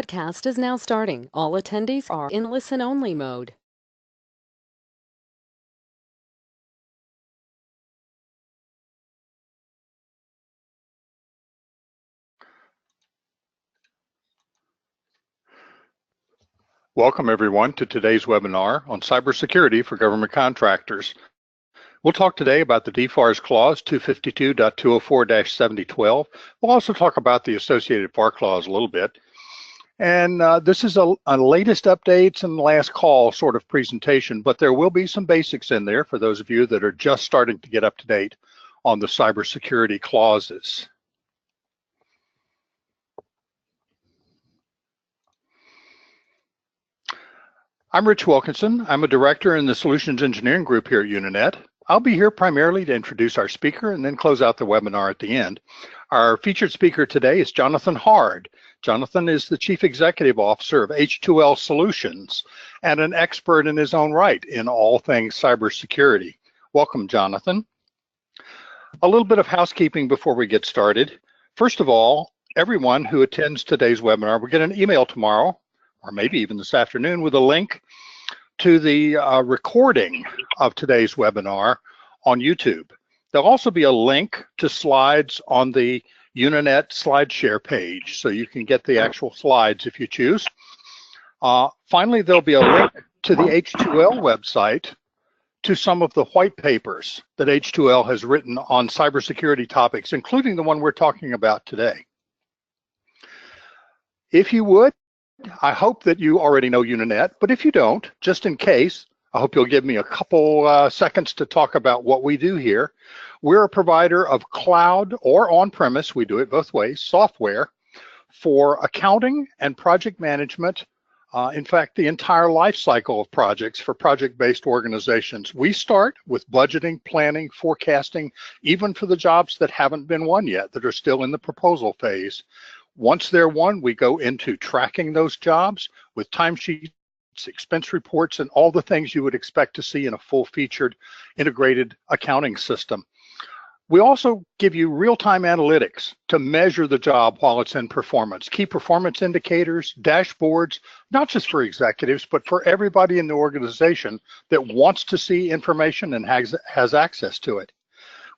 Podcast is now starting. All attendees are in listen-only mode. Welcome everyone to today's webinar on cybersecurity for government contractors. We'll talk today about the DFARS clause 252.204-7012. We'll also talk about the associated FAR clause a little bit. And this is a latest updates and last call sort of presentation, but there will be some basics in there for those of you that are just starting to get up to date on the cybersecurity clauses. I'm Rich Wilkinson. I'm a director in the Solutions Engineering Group here at Unanet. I'll be here primarily to introduce our speaker and then close out the webinar at the end. Our featured speaker today is Jonathan Hard. Jonathan is the Chief Executive Officer of H2L Solutions and an expert in his own right in all things cybersecurity. Welcome, Jonathan. A little bit of housekeeping before we get started. First of all, everyone who attends today's webinar will get an email tomorrow, or maybe even this afternoon, with a link to the recording of today's webinar on YouTube. There'll also be a link to slides on the Unanet SlideShare page, so you can get the actual slides if you choose. Finally, there'll be a link to the H2L website to some of the white papers that H2L has written on cybersecurity topics, including the one we're talking about today. If you would, I hope that you already know Unanet, but if you don't, just in case, I hope you'll give me a couple seconds to talk about what we do here. We're a provider of cloud or on-premise, we do it both ways, software for accounting and project management. In fact, the entire life cycle of projects for project-based organizations. We start with budgeting, planning, forecasting, even for the jobs that haven't been won yet, that are still in the proposal phase. Once they're won, we go into tracking those jobs with timesheets, expense reports, and all the things you would expect to see in a full-featured integrated accounting system. We also give you real-time analytics to measure the job while it's in performance, key performance indicators, dashboards, not just for executives, but for everybody in the organization that wants to see information and has access to it.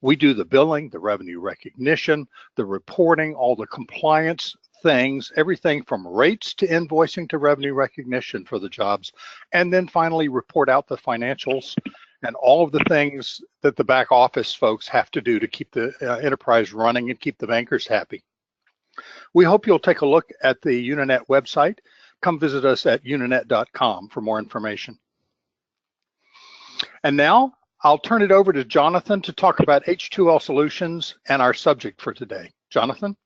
We do the billing, the revenue recognition, the reporting, all the compliance things, everything from rates to invoicing to revenue recognition for the jobs, and then finally report out the financials and all of the things that the back office folks have to do to keep the enterprise running and keep the bankers happy. We hope you'll take a look at the Unanet website. Come visit us at unanet.com for more information. And now I'll turn it over to Jonathan to talk about H2L Solutions and our subject for today. Jonathan?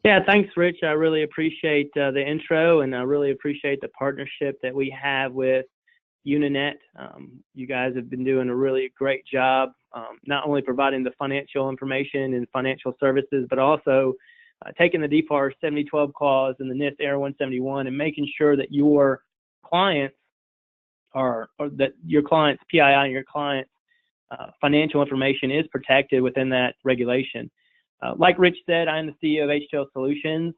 Yeah, thanks, Rich. I really appreciate the intro, and I really appreciate the partnership that we have with Unanet. You guys have been doing a really great job, not only providing the financial information and financial services, but also taking the DFARS 7012 clause and the NIST Error 171 and making sure that your clients or that your client's PII and your client's financial information is protected within that regulation. Like Rich said, I am the CEO of H2L Solutions.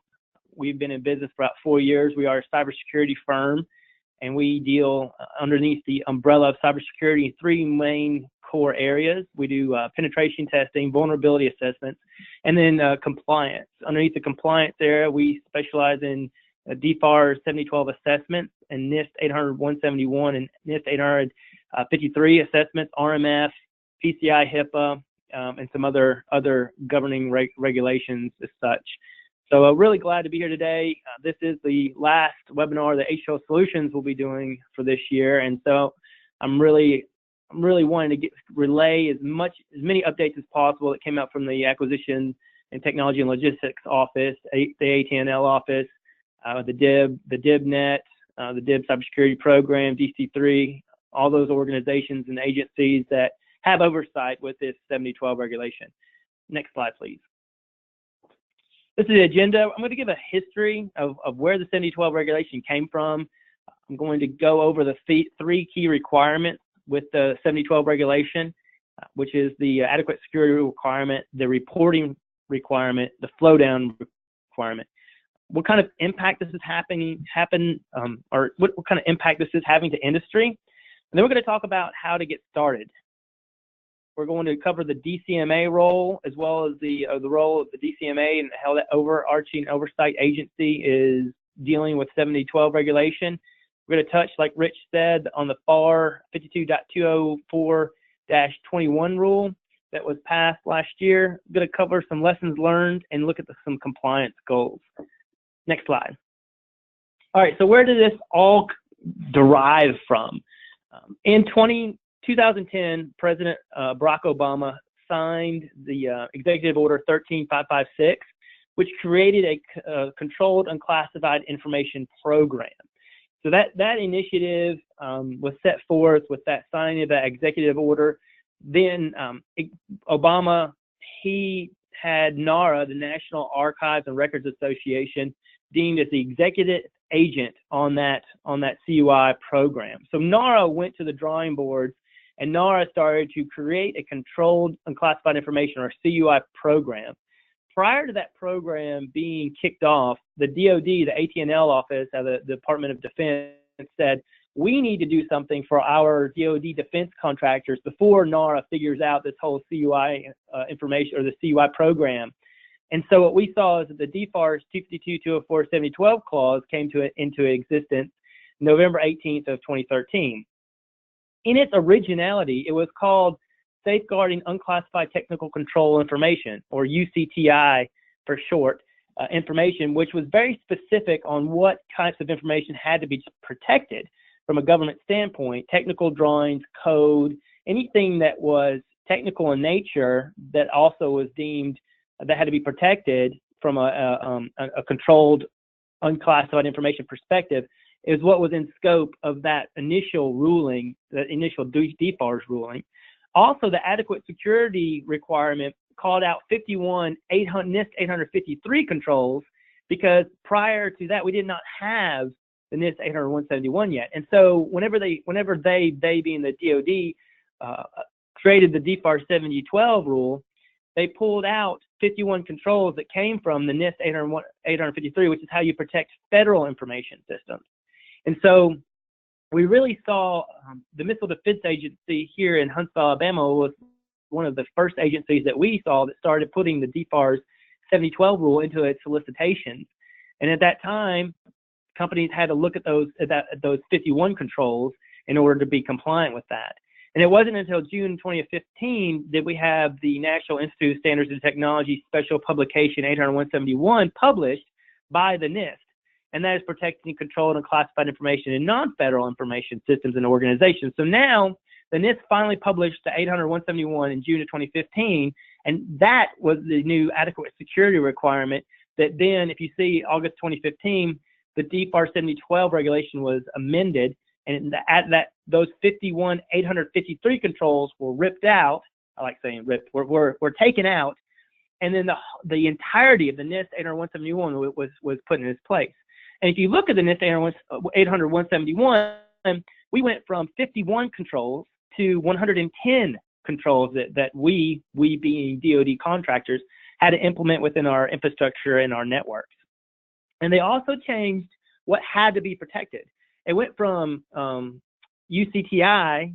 We've been in business for about 4 years. We are a cybersecurity firm, and we deal underneath the umbrella of cybersecurity in 3 main core areas. We do penetration testing, vulnerability assessments, and then compliance. Underneath the compliance area, we specialize in DFARS 7012 assessments and NIST 800-171 and NIST 853 assessments, RMF, PCI, HIPAA, and some other governing regulations as such. So really glad to be here today. This is the last webinar that H2L Solutions will be doing for this year, and so I'm really wanting to relay as many updates as possible that came out from the Acquisition and Technology and Logistics Office, the ATNL office, the DIBnet, the DIB Cybersecurity Program, DC3, all those organizations and agencies that have oversight with this 7012 regulation. Next slide, please. This is the agenda. I'm going to give a history of where the 7012 regulation came from. I'm going to go over the 3 key requirements with the 7012 regulation, which is the adequate security requirement, the reporting requirement, the flow down requirement. what kind of impact this is or what kind of impact this is having to industry. And then we're going to talk about how to get started. We're going to cover the DCMA role, as well as the role of the DCMA and how that overarching oversight agency is dealing with 7012 regulation. We're going to touch, like Rich said, on the FAR 52.204-21 rule that was passed last year. We're going to cover some lessons learned and look at some compliance goals. Next slide. All right, so where did this all derive from? In 2010, President Barack Obama signed the Executive Order 13556, which created a controlled unclassified information program. So that initiative was set forth with that signing of that executive order. Then Obama, he had NARA, the National Archives and Records Association, deemed as the executive agent on that CUI program. So NARA went to the drawing boards, and NARA started to create a controlled unclassified information, or CUI program. Prior to that program being kicked off, the DoD, the AT&L office of the Department of Defense, said, we need to do something for our DoD defense contractors before NARA figures out this whole CUI information, or the CUI program. And so what we saw is that the DFARS 252.204.7012 clause came into existence November 18th of 2013. In its originality, it was called Safeguarding Unclassified Technical Control Information, or UCTI for short, information, which was very specific on what types of information had to be protected from a government standpoint: technical drawings, code, anything that was technical in nature that also was deemed that had to be protected from a controlled unclassified information perspective is what was in scope of that initial ruling, that initial DFARS ruling. Also, the adequate security requirement called out 51 NIST 853 controls, because prior to that, we did not have the NIST 800-171 yet. And so whenever they being the DoD, created the DFARS 7012 rule, they pulled out 51 controls that came from the NIST 853, which is how you protect federal information systems. And so we really saw the Missile Defense Agency here in Huntsville, Alabama, was one of the first agencies that we saw that started putting the DFARS 7012 rule into its solicitations. And at that time, companies had to look at those 51 controls in order to be compliant with that. And it wasn't until June 2015 that we have the National Institute of Standards and Technology Special Publication 800-171 published by the NIST. And that is protecting controlled and classified information in non-federal information systems and organizations. So now the NIST finally published the 800-171 in June of 2015, and that was the new adequate security requirement that then, if you see August 2015, the DFARS 7012 regulation was amended, and those 51 853 controls were ripped out. I like saying ripped, were taken out, and then the entirety of the NIST 800-171 was put in its place. And if you look at the NIST 800-171, we went from 51 controls to 110 controls that we being DoD contractors had to implement within our infrastructure and our networks. And they also changed what had to be protected. It went from UCTI,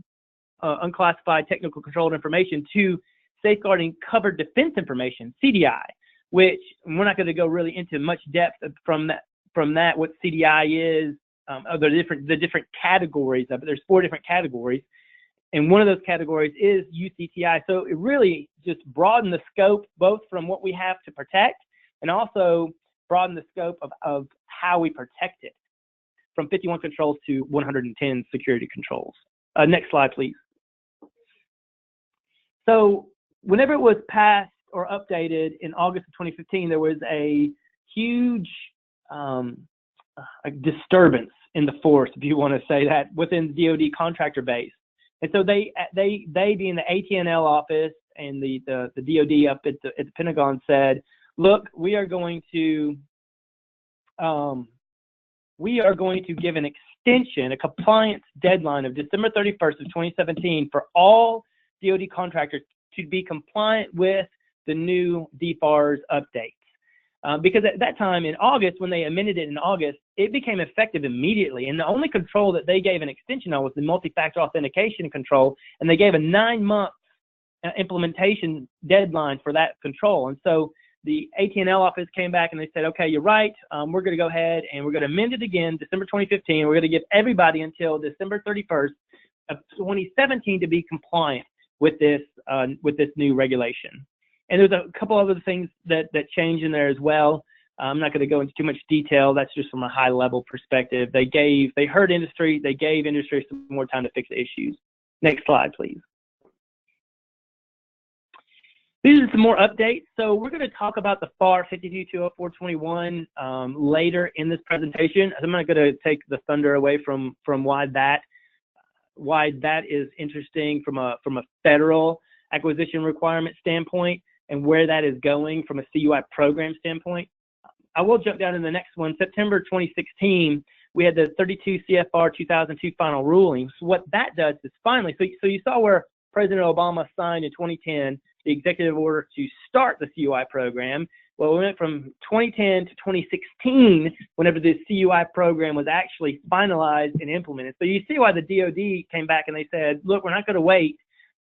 unclassified technical controlled information, to safeguarding covered defense information, CDI, which we're not going to go really into much depth from that what CDI is, the different categories of it. There's 4 different categories, and one of those categories is UCTI. So it really just broadened the scope, both from what we have to protect and also broadened the scope of how we protect it, from 51 controls to 110 security controls. Next slide, please. So whenever it was passed or updated in August of 2015, there was a huge disturbance in the force, if you want to say that, within the DoD contractor base. And so they being the AT&L office and the DoD up at the Pentagon said, look, we are going to give an extension, a compliance deadline of December 31st of 2017 for all DoD contractors to be compliant with the new DFARS updates. because at that time in August, when they amended it in August, it became effective immediately. And the only control that they gave an extension on was the multi-factor authentication control, and they gave a 9-month implementation deadline for that control. And so the AT&L office came back and they said, okay, you're right. We're going to go ahead and we're going to amend it again, December 2015. We're going to give everybody until December 31st of 2017 to be compliant with this new regulation. And there's a couple other things that changed in there as well. I'm not going to go into too much detail. That's just from a high level perspective. They heard industry. They gave industry some more time to fix the issues. Next slide, please. These are some more updates. So we're going to talk about the FAR 52.204.21 later in this presentation. I'm not going to take the thunder away from why that is interesting from a federal acquisition requirement standpoint and where that is going from a CUI program standpoint. I will jump down to the next one. September 2016, we had the 32 CFR 2002 final ruling. So what that does is finally, so you saw where President Obama signed in 2010 the executive order to start the CUI program. Well, we went from 2010 to 2016 whenever the CUI program was actually finalized and implemented. So you see why the DoD came back and they said, look, we're not going to wait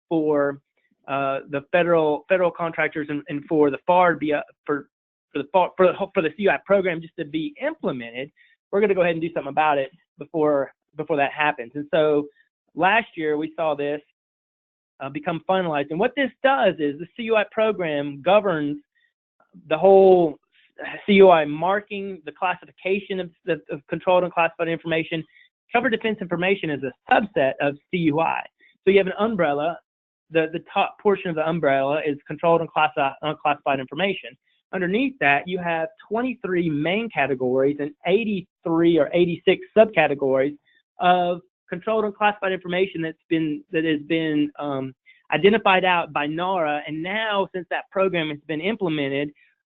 for the federal contractors and for the FAR to be for the CUI program just to be implemented. We're going to go ahead and do something about it before that happens. And so last year we saw this become finalized. And what this does is the CUI program governs the whole CUI marking, the classification of controlled and classified information. Covered defense information is a subset of CUI. So you have an umbrella. The top portion of the umbrella is controlled and unclassified information. Underneath that, you have 23 main categories and 83 or 86 subcategories of controlled and classified information that has been identified out by NARA. And now, since that program has been implemented,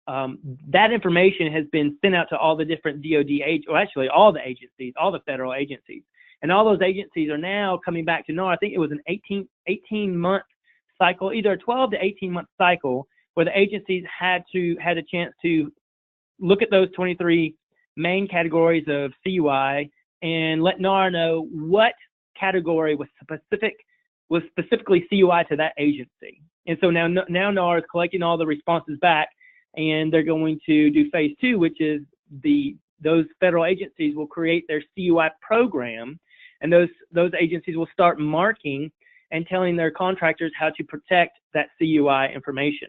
that information has been sent out to all the different DoD or actually all the agencies, all the federal agencies. And all those agencies are now coming back to NARA. I think it was an 18-month cycle, either a 12 to 18-month cycle, where the agencies had a chance to look at those 23 main categories of CUI and let NARA know what category was specifically CUI to that agency. And so now NARA is collecting all the responses back, and they're going to do phase 2, which is those federal agencies will create their CUI program, and those agencies will start marking and telling their contractors how to protect that CUI information.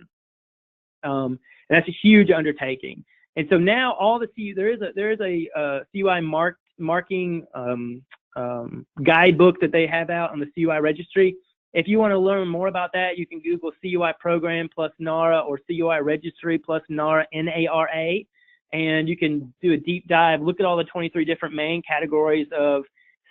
And that's a huge undertaking. And so now all the there is a CUI marking guidebook that they have out on the CUI registry. If you want to learn more about that, you can Google CUI program plus NARA or CUI registry plus NARA, NARA, and you can do a deep dive, look at all the 23 different main categories of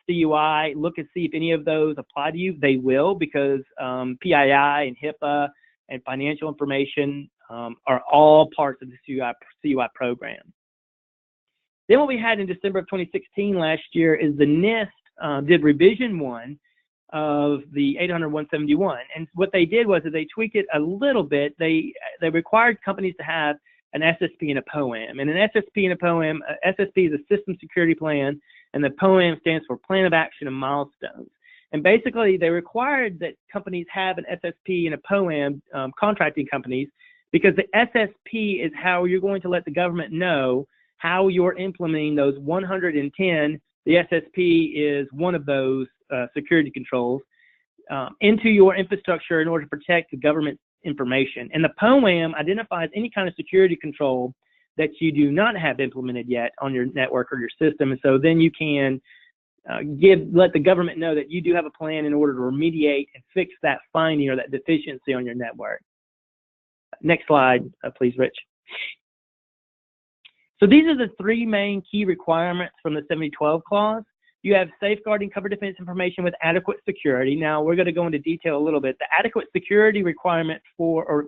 CUI, look and see if any of those apply to you. They will, because PII and HIPAA and financial information are all parts of the CUI program. Then what we had in December of 2016 last year is the NIST did revision 1 of the 800-171. And what they did was that they tweaked it a little bit. They required companies to have an SSP and a POAM. And an SSP and a POAM, SSP is a system security plan, and the POAM stands for Plan of Action and Milestones. And basically, they required that companies have an SSP and a POAM, contracting companies, because the SSP is how you're going to let the government know how you're implementing those 110. The SSP is one of those security controls into your infrastructure in order to protect the government information. And the POAM identifies any kind of security control that you do not have implemented yet on your network or your system. And so then you can let the government know that you do have a plan in order to remediate and fix that finding or that deficiency on your network. Next slide, please, Rich. So these are the 3 main key requirements from the 7012 clause. You have safeguarding covered defense information with adequate security. Now we're going to go into detail a little bit. The adequate security requirement for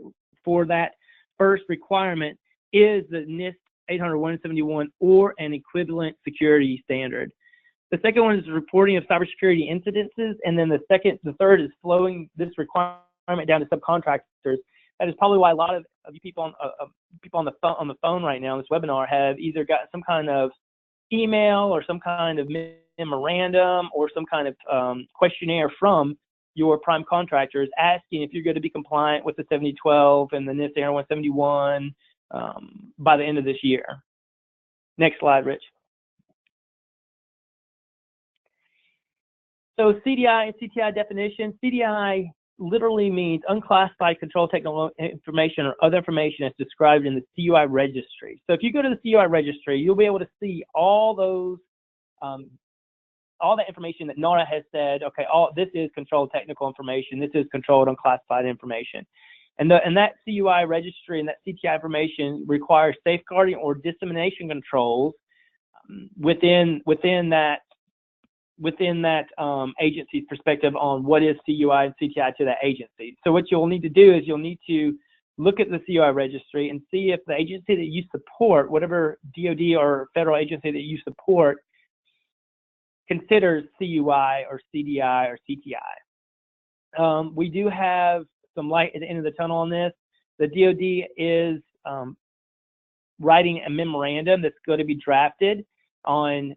that first requirement is the NIST 800-171 or an equivalent security standard. The second one is reporting of cybersecurity incidences, and then the third is flowing this requirement down to subcontractors. That is probably why a lot of you people on the phone right now on this webinar have either got some kind of email or some kind of memorandum or some kind of questionnaire from your prime contractors asking if you're going to be compliant with the 7012 and the NIST AR 171 by the end of this year. Next slide, Rich. So CDI and CTI definition. CDI literally means unclassified control technical information or other information as described in the CUI registry. So if you go to the CUI registry, you'll be able to see all those, all that information that NARA has said, okay, this is controlled technical information, this is controlled unclassified information. And that CUI registry and that CTI information requires safeguarding or dissemination controls within that agency's perspective on what is CUI and CTI to that agency. So what you'll need to do is you'll need to look at the CUI registry and see if the agency that you support, whatever DoD or federal agency that you support, considers CUI or CDI or CTI. We do have some light at the end of the tunnel on this. The DoD is writing a memorandum that's going to be drafted on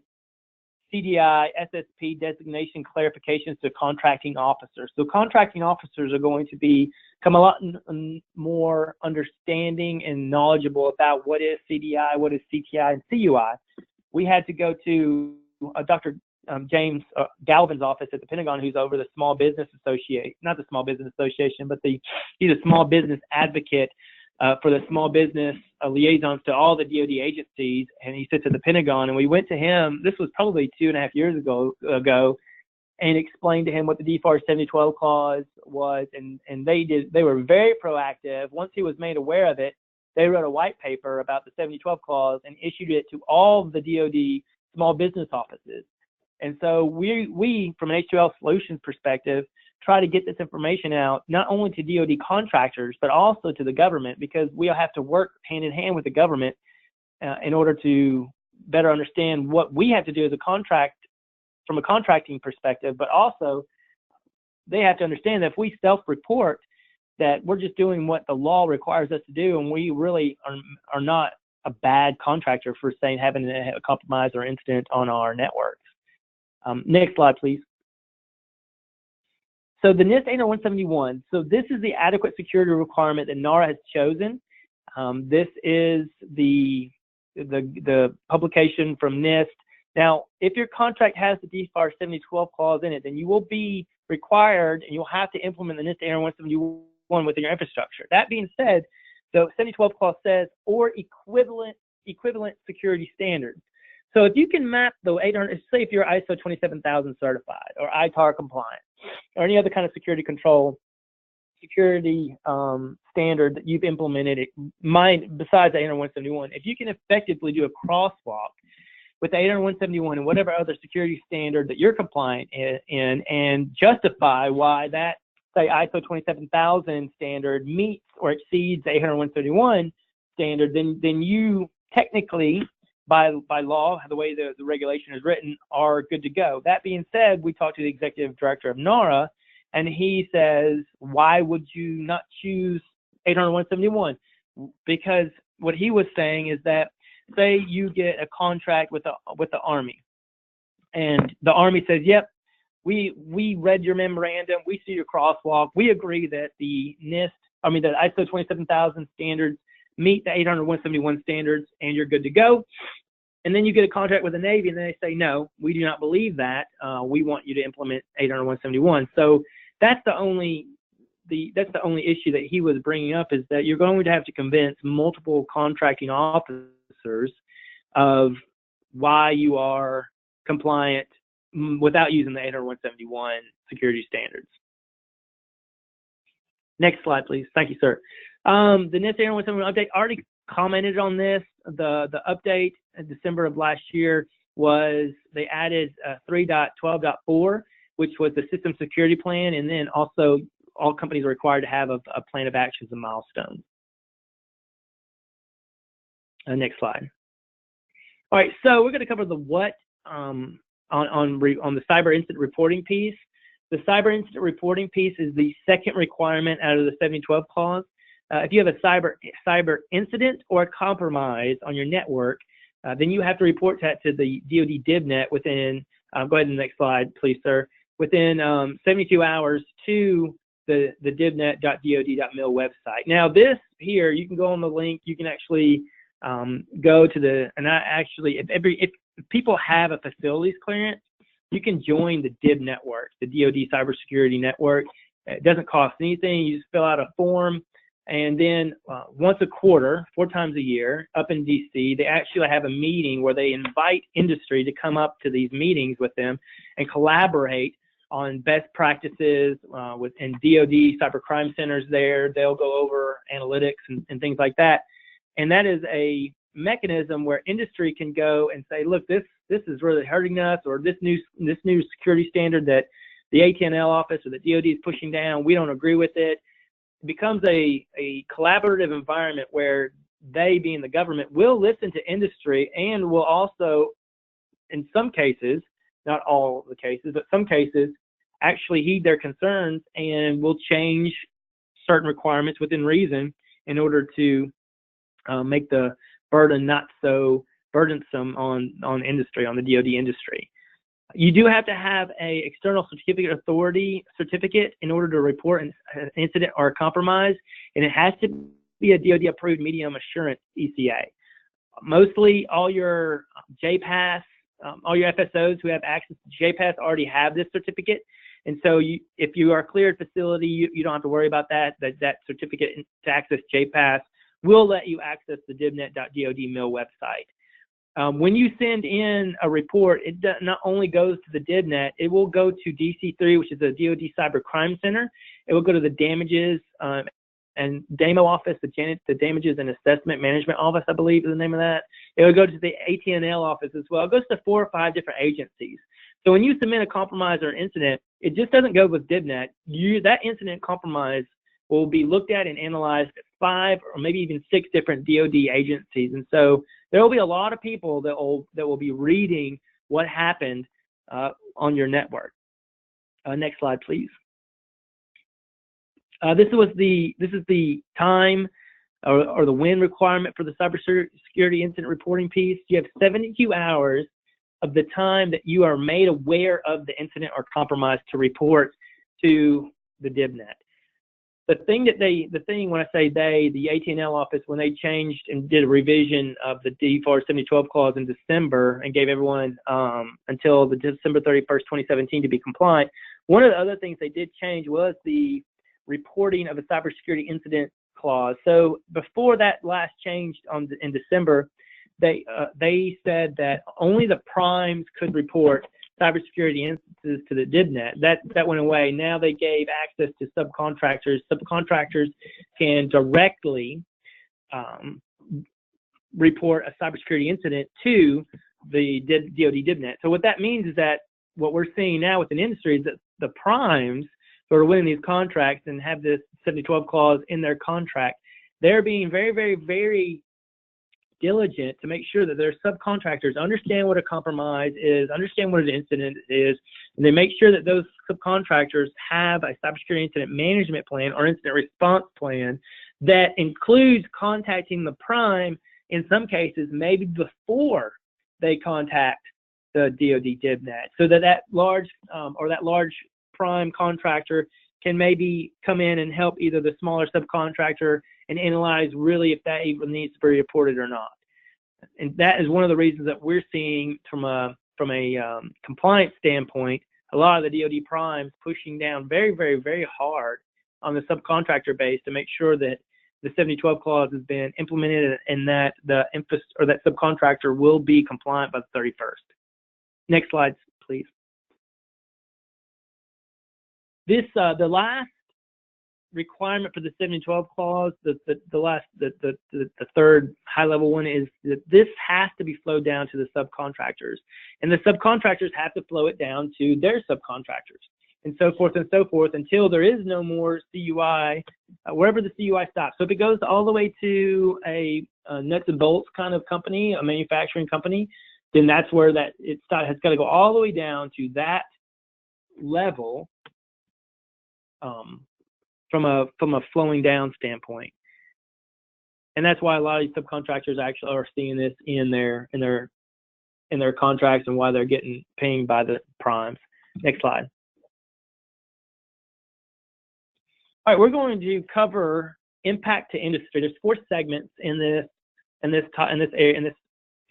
CDI, SSP designation clarifications to contracting officers. So contracting officers are going to become a lot more understanding and knowledgeable about what is CDI, what is CTI, and CUI. We had to go to Dr. James Galvin's office at the Pentagon, who's over the Small Business Association, not the Small Business Association, but he's a small business advocate for the small business liaisons to all the DoD agencies, and he sits at the Pentagon. And we went to him, this was probably 2.5 years ago, and explained to him what the DFARS 7012 clause was, and they were very proactive. Once he was made aware of it, they wrote a white paper about the 7012 clause and issued it to all the DoD small business offices. And so we from an H2L Solutions perspective, try to get this information out not only to DoD contractors, but also to the government, because we'll have to work hand in hand with the government in order to better understand what we have to do as a contract from a contracting perspective, but also they have to understand that if we self-report that we're just doing what the law requires us to do, and we really are not a bad contractor for saying having a compromise or incident on our networks. Next slide, please. So the NIST AR 171, so this is the adequate security requirement that NARA has chosen. This is the publication from NIST. Now, if your contract has the DFARS 7012 clause in it, then you will be required and you'll have to implement the NIST AR 171 within your infrastructure. That being said, the 7012 clause says, or equivalent security standards. So if you can map the 800, say if you're ISO 27000 certified or ITAR compliant or any other kind of security control, security standard that you've implemented, besides the 80171, if you can effectively do a crosswalk with the 80171 and whatever other security standard that you're compliant in and justify why that, say, ISO 27000 standard meets or exceeds the 80171 standard, then you technically, by law, the way the regulation is written, are good to go. That being said, we talked to the executive director of NARA, and he says, why would you not choose 80171? Because what he was saying is that, say you get a contract with the Army, and the Army says, yep, we read your memorandum, we see your crosswalk, we agree that the ISO 27000 standards meet the 80171 standards, and you're good to go. And then you get a contract with the Navy, and they say, no, we do not believe that. We want you to implement 80171. So that's the only issue that he was bringing up, is that you're going to have to convince multiple contracting officers of why you are compliant without using the 80171 security standards. Next slide, please. Thank you, sir. The NIST AR 171 update, already commented on this. The update in December of last year was they added 3.12.4, which was the system security plan, and then also all companies are required to have a plan of actions and milestones. Next slide. All right, so we're going to cover the what on the cyber incident reporting piece. The cyber incident reporting piece is the second requirement out of the 7012 clause. if you have a cyber incident or a compromise on your network, then you have to report that to the DoD DivNet within, go ahead to the next slide, please, sir, within 72 hours to the divnet.dod.mil website. Now this here, you can go on the link, you can actually go to the, and I actually, if people have a facilities clearance, you can join the DIB network, the DoD Cybersecurity Network. It doesn't cost anything. You just fill out a form, and then once a quarter, 4 times a year, up in DC, they actually have a meeting where they invite industry to come up to these meetings with them and collaborate on best practices within DoD cybercrime centers there. They'll go over analytics and things like that. And that is a mechanism where industry can go and say, look, this is really hurting us, or this new security standard that the AT&L office or the DoD is pushing down, we don't agree with it. It becomes a collaborative environment where they, being the government, will listen to industry and will also, in some cases, not all the cases, but some cases, actually heed their concerns and will change certain requirements within reason in order to make the burden not so burdensome on industry, on the DoD industry. You do have to have a external certificate authority certificate in order to report an incident or a compromise, and it has to be a DoD approved medium assurance ECA. Mostly all your JPass, all your FSOs who have access to JPass already have this certificate. And so if you are a cleared facility, you don't have to worry about that certificate to access JPass will let you access the divnet.dod.mil website. When you send in a report, it not only goes to the DivNet, it will go to DC3, which is the DoD Cybercrime Center. It will go to the Damages and DAMO office, the Damages and Assessment Management Office, I believe is the name of that. It will go to the AT&L office as well. It goes to 4 or 5 different agencies. So when you submit a compromise or an incident, it just doesn't go with DivNet. That incident compromise will be looked at and analyzed at 5 or maybe even 6 different DoD agencies. And so there will be a lot of people that will be reading what happened on your network. Next slide, please. This is the time or the when requirement for the cybersecurity incident reporting piece. You have 72 hours of the time that you are made aware of the incident or compromise to report to the DivNet. The thing when I say they, the AT&L office, when they changed and did a revision of the DFARS 7012 clause in December and gave everyone until the December 31st, 2017 to be compliant, one of the other things they did change was the reporting of a cybersecurity incident clause. So before that last change in December, they said that only the primes could report cybersecurity instances to the DivNet. That went away. Now they gave access to subcontractors. Subcontractors can directly report a cybersecurity incident to the DoD DivNet. So what that means is that what we're seeing now with an industry is that the primes who are winning these contracts and have this 7012 clause in their contract, they're being very, very, very diligent to make sure that their subcontractors understand what a compromise is, understand what an incident is, and they make sure that those subcontractors have a cybersecurity incident management plan or incident response plan that includes contacting the prime, in some cases, maybe before they contact the DoD DivNet, so that large prime contractor can maybe come in and help either the smaller subcontractor and analyze really if that even needs to be reported or not. And that is one of the reasons that we're seeing from a compliance standpoint, a lot of the DoD primes pushing down very, very, very hard on the subcontractor base to make sure that the 7012 clause has been implemented and that that subcontractor will be compliant by the 31st. Next slide, please. This the last requirement for the 7012 clause, the third high level one, is that this has to be flowed down to the subcontractors, and the subcontractors have to flow it down to their subcontractors, and so forth until there is no more CUI, wherever the CUI stops. So if it goes all the way to a nuts and bolts kind of company, a manufacturing company, then that's where it has got to go all the way down to that level from a flowing down standpoint. and that's why a lot of these subcontractors actually are seeing this in their contracts, and why they're getting pinged by the primes. Next slide. All right, we're going to cover impact to industry. There's 4 segments in this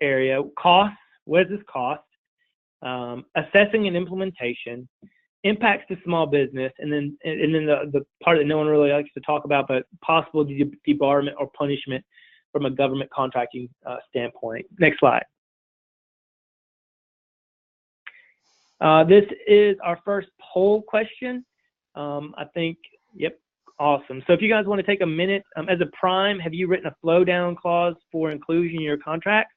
area. Costs. What does this cost? Assessing and implementation. Impacts to small business, and then the part that no one really likes to talk about, but possible debarment or punishment from a government contracting standpoint. Next slide. This is our first poll question. I think, yep, awesome. So if you guys want to take a minute, as a prime, have you written a flow down clause for inclusion in your contract?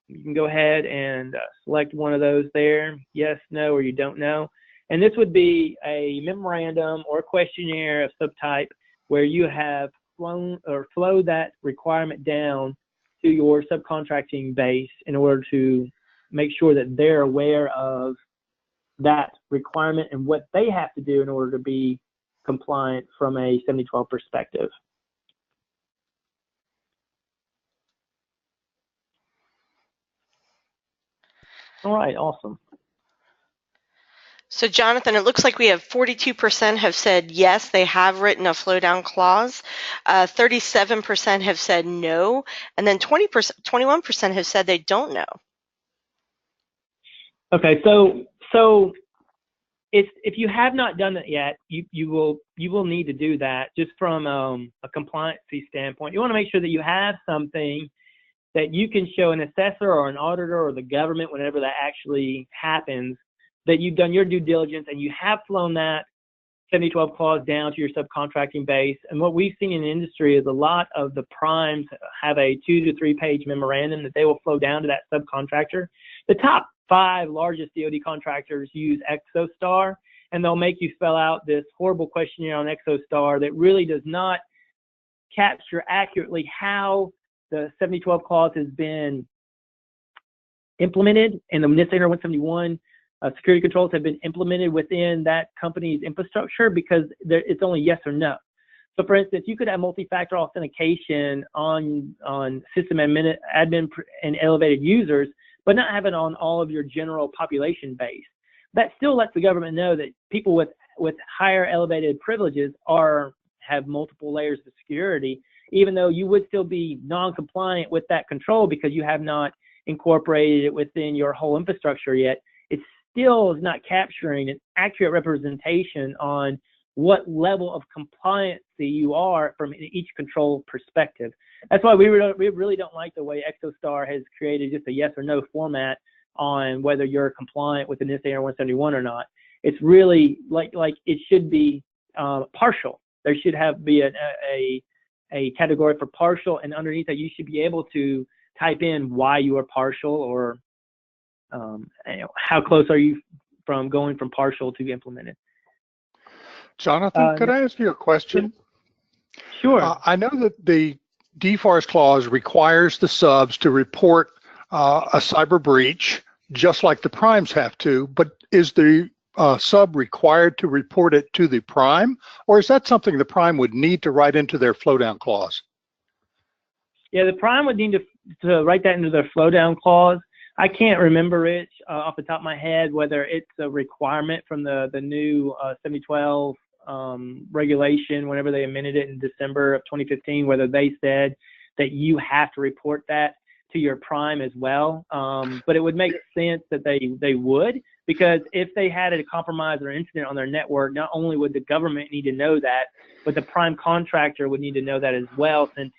You can go ahead and select one of those there, yes, no, or you don't know. And this would be a memorandum or a questionnaire of subtype where you have flowed that requirement down to your subcontracting base in order to make sure that they're aware of that requirement and what they have to do in order to be compliant from a 7012 perspective. All right, awesome. So Jonathan, it looks like we have 42% have said yes, they have written a flow down clause. 37% have said no, and then 21% have said they don't know. Okay, so if you have not done it yet, you will need to do that just from a compliancy standpoint. You want to make sure that you have something that you can show an assessor or an auditor or the government, whenever that actually happens, that you've done your due diligence and you have flown that 7012 clause down to your subcontracting base. And what we've seen in the industry is a lot of the primes have a 2 to 3 page memorandum that they will flow down to that subcontractor. The top 5 largest DoD contractors use ExoStar, and they'll make you fill out this horrible questionnaire on ExoStar that really does not capture accurately how the 7012 clause has been implemented, and the NIST 171 security controls have been implemented within that company's infrastructure, because it's only yes or no. So for instance, you could have multi-factor authentication on system admin and elevated users, but not have it on all of your general population base. That still lets the government know that people with higher elevated privileges have multiple layers of security, even though you would still be non-compliant with that control because you have not incorporated it within your whole infrastructure yet. It still is not capturing an accurate representation on what level of compliancy you are from each control perspective. That's why we really don't like the way ExoStar has created just a yes or no format on whether you're compliant with the NIST 171 or not. It's really like it should be partial. There should be a category for partial, and underneath that you should be able to type in why you are partial, or how close are you from going from partial to implemented. Jonathan, could I ask you a question? Sure. I know that the DFARS clause requires the subs to report a cyber breach, just like the primes have to, but is the sub required to report it to the prime, or is that something the prime would need to write into their flow down clause? Yeah, the prime would need to write that into their flow down clause. I can't remember, Rich, off the top of my head, whether it's a requirement from the new 7012 regulation, whenever they amended it in December of 2015, whether they said that you have to report that to your prime as well. But it would make sense that they would, because if they had a compromise or incident on their network, not only would the government need to know that, but the prime contractor would need to know that as well, since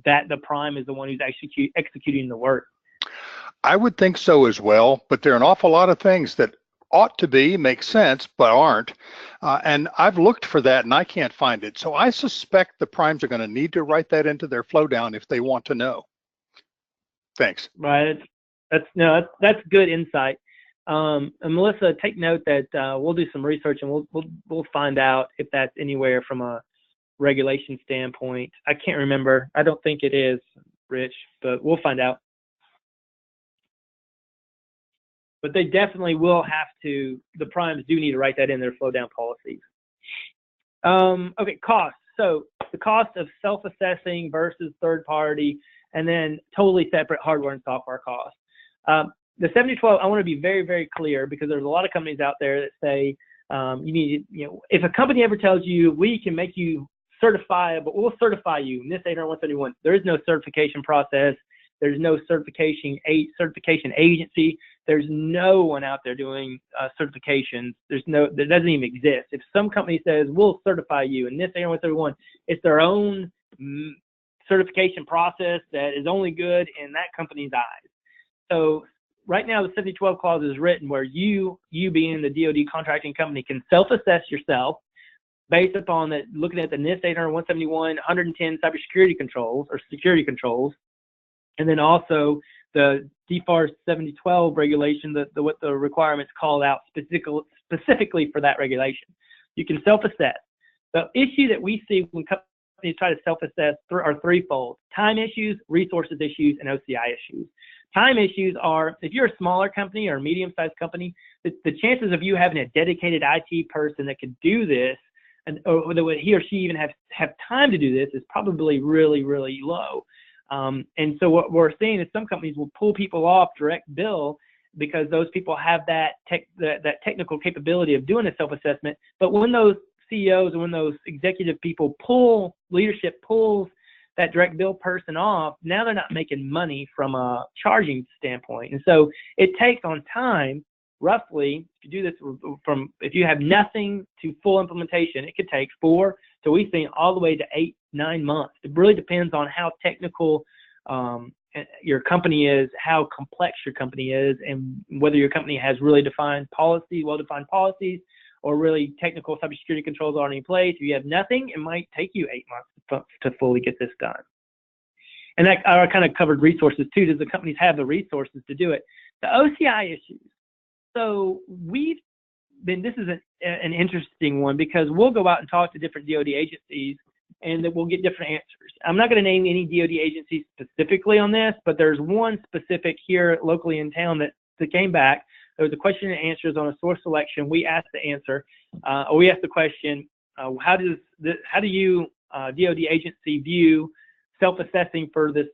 the prime is the one who's executing the work. I would think so as well, but there are an awful lot of things that ought to make sense, but aren't. And I've looked for that and I can't find it. So I suspect the primes are going to need to write that into their flow down if they want to know. Thanks. Right. That's good insight. And Melissa, take note that we'll do some research and we'll find out if that's anywhere from a regulation standpoint. I can't remember. I don't think it is, Rich, but we'll find out. But they definitely will have to, the primes do need to write that in their flow down policies. Okay, costs. So the cost of self-assessing versus third-party, and then totally separate hardware and software costs. The 7012, I want to be very, very clear, because there's a lot of companies out there that say you need, if a company ever tells you we can make you certifiable, we'll certify you, NIST 800-171, there is no certification process. There's no certification agency. There's no one out there doing certifications. That doesn't even exist. If some company says we'll certify you, and NIST 800-171, it's their own certification process that is only good in that company's eyes. So right now, the 7012 clause is written where you being the DoD contracting company can self-assess yourself based upon that, looking at the NIST 800-171, 110 cybersecurity controls or security controls, and then also the DFARS 7012 regulation, what the requirements called out specifically for that regulation. You can self-assess. The issue that we see when companies try to self-assess are threefold: time issues, resources issues, and OCI issues. Time issues are, if you're a smaller company or a medium-sized company, the chances of you having a dedicated IT person that could do this, or that he or she even have time to do this, is probably really, really low. And so what we're seeing is some companies will pull people off direct bill because those people have that technical capability of doing a self-assessment. But when those CEOs and when those executive people leadership pulls that direct bill person off, now they're not making money from a charging standpoint. And so it takes on time, roughly, if you do this if you have nothing to full implementation, it could take 4 to, we've seen, all the way to 8-9 months. It really depends on how technical your company is, how complex your company is, and whether your company has really well-defined policies, or really technical cybersecurity controls already in place. If you have nothing, it might take you 8 months to fully get this done. And that I kind of covered resources too. Does the companies have the resources to do it? The OCI issues. So this is an interesting one, because we'll go out and talk to different DoD agencies and that we'll get different answers. I'm not going to name any DoD agencies specifically on this, but there's one specific here locally in town that came back. There was a question and answers on a source selection. We asked the answer, or we asked the question, how do you, DoD agency, view self-assessing for this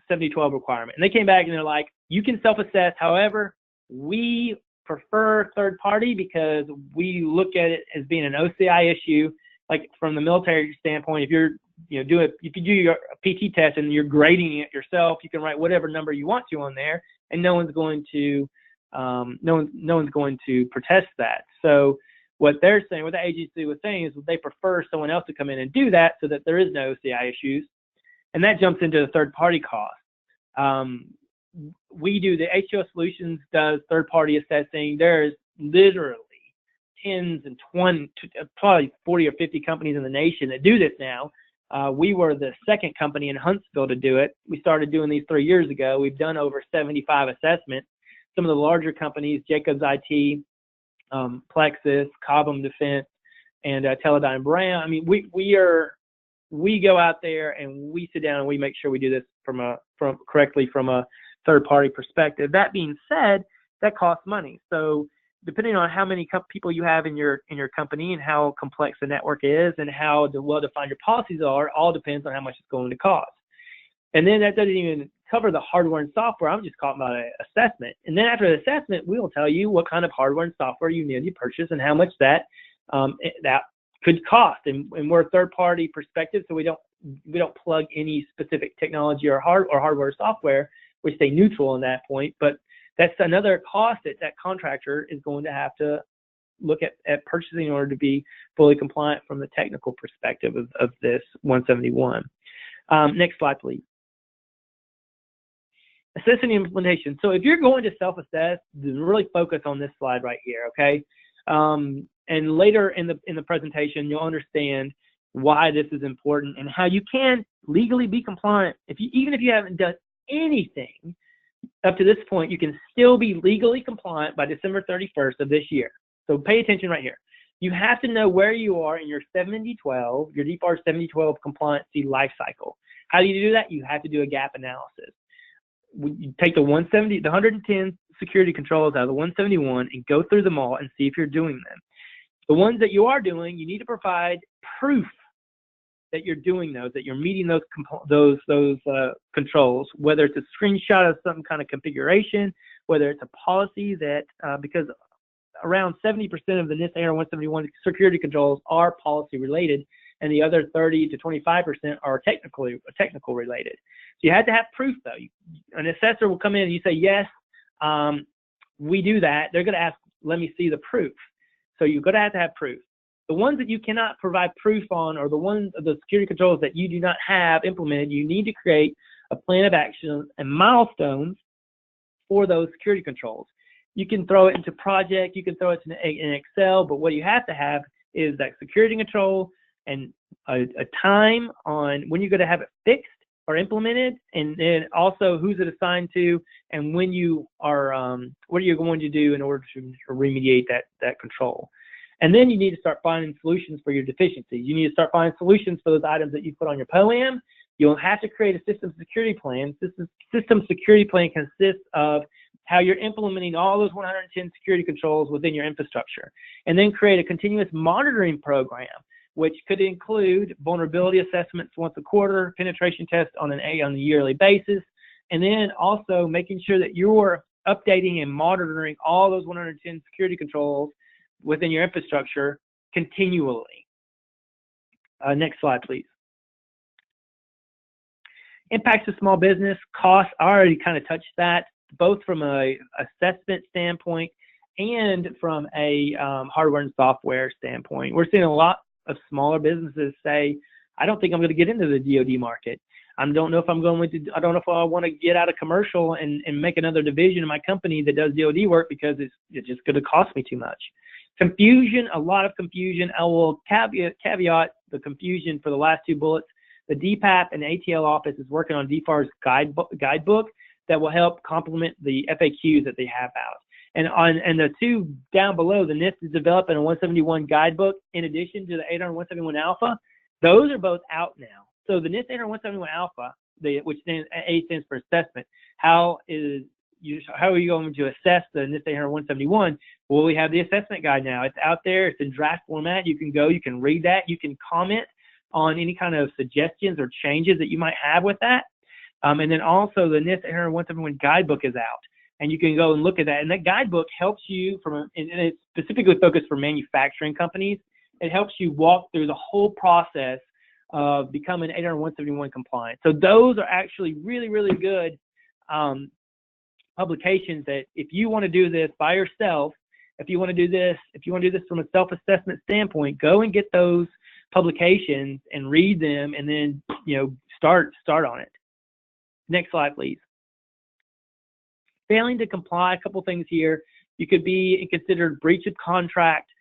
7012 requirement? And they came back and they're like, you can self-assess. However, we prefer third party because we look at it as being an OCI issue. Like from the military standpoint, if you do your PT test and you're grading it yourself, you can write whatever number you want to on there, and no one's going to protest that. So what they're saying, what the agency was saying, is they prefer someone else to come in and do that so that there is no OCI issues, and that jumps into the third party cost. We do, the H2L Solutions does third party assessing. There's literally tens and 20, probably 40 or 50 companies in the nation that do this now. We were the second company in Huntsville to do it. We started doing these 3 years ago. We've done over 75 assessments. Some of the larger companies, Jacobs IT, Plexus, Cobham Defense, and Teledyne Brown. I mean, we go out there and we sit down and we make sure we do this correctly from a third-party perspective. That being said, that costs money. So depending on how many people you have in your company and how complex the network is and how well-defined your policies are, all depends on how much it's going to cost. And then that doesn't even cover the hardware and software. I'm just talking about an assessment. And then after the assessment, we will tell you what kind of hardware and software you need to purchase and how much that could cost. And we're a third-party perspective, so we don't plug any specific technology or hardware or software. We stay neutral on that point. But that's another cost that contractor is going to have to look at purchasing in order to be fully compliant from the technical perspective of this 171. Next slide, please. Assessing the implementation. So if you're going to self-assess, really focus on this slide right here, okay? And later in the presentation, you'll understand why this is important and how you can legally be compliant. Even if you haven't done anything up to this point, you can still be legally compliant by December 31st of this year. So pay attention right here. You have to know where you are in your 7012, your DFARS 7012 compliancy life cycle. How do you do that? You have to do a gap analysis. You take the 110 security controls out of the 171 and go through them all and see if you're doing them. The ones that you are doing, you need to provide proof that you're doing those, that you're meeting those controls, whether it's a screenshot of some kind of configuration, whether it's a policy that, because around 70% of the NIST AR 171 security controls are policy related, and the other 30 to 25% are technical related. So you had to have proof though. An assessor will come in and you say, yes, we do that. They're going to ask, let me see the proof. So you're going to have proof. The ones that you cannot provide proof on, or the security controls that you do not have implemented, you need to create a plan of action and milestones for those security controls. You can throw it into project, you can throw it in Excel, but what you have to have is that security control and a time on when you're going to have it fixed or implemented, and then also who's it assigned to, and when you are, what are you going to do in order to remediate that control. And then you need to start finding solutions for your deficiencies. You need to start finding solutions for those items that you put on your POAM. You'll have to create a system security plan. System security plan consists of how you're implementing all those 110 security controls within your infrastructure, and then create a continuous monitoring program, which could include vulnerability assessments once a quarter, penetration tests on a yearly basis, and then also making sure that you're updating and monitoring all those 110 security controls within your infrastructure continually. Next slide, please. Impacts to small business, costs, I already kind of touched that, both from a assessment standpoint and from a hardware and software standpoint. We're seeing a lot of smaller businesses say, I don't think I'm going to get into the DoD market. I don't know if I want to get out of commercial and make another division of my company that does DoD work because it's just going to cost me too much. Confusion, a lot of confusion. I will caveat the confusion for the last two bullets. The DPAP and ATL office is working on DFARS guidebook that will help complement the FAQs that they have out. And the two down below, the NIST is developing a 171 guidebook in addition to the 800 171 Alpha. Those are both out now. So the NIST 800 171 Alpha, which stands for assessment, how are you going to assess the NIST 800 171? Well, we have the assessment guide now. It's out there. It's in draft format. You can go. You can read that. You can comment on any kind of suggestions or changes that you might have with that. And then also the NIST 800 171 guidebook is out, and you can go and look at that. And that guidebook helps you and it's specifically focused for manufacturing companies. It helps you walk through the whole process of becoming 800 171 compliant. So those are actually really, really good publications that if you want to do this by yourself, if you want to do this from a self-assessment standpoint, go and get those publications and read them, and then start on it. Next slide, please. Failing to comply, a couple things here. You could be considered breach of contract,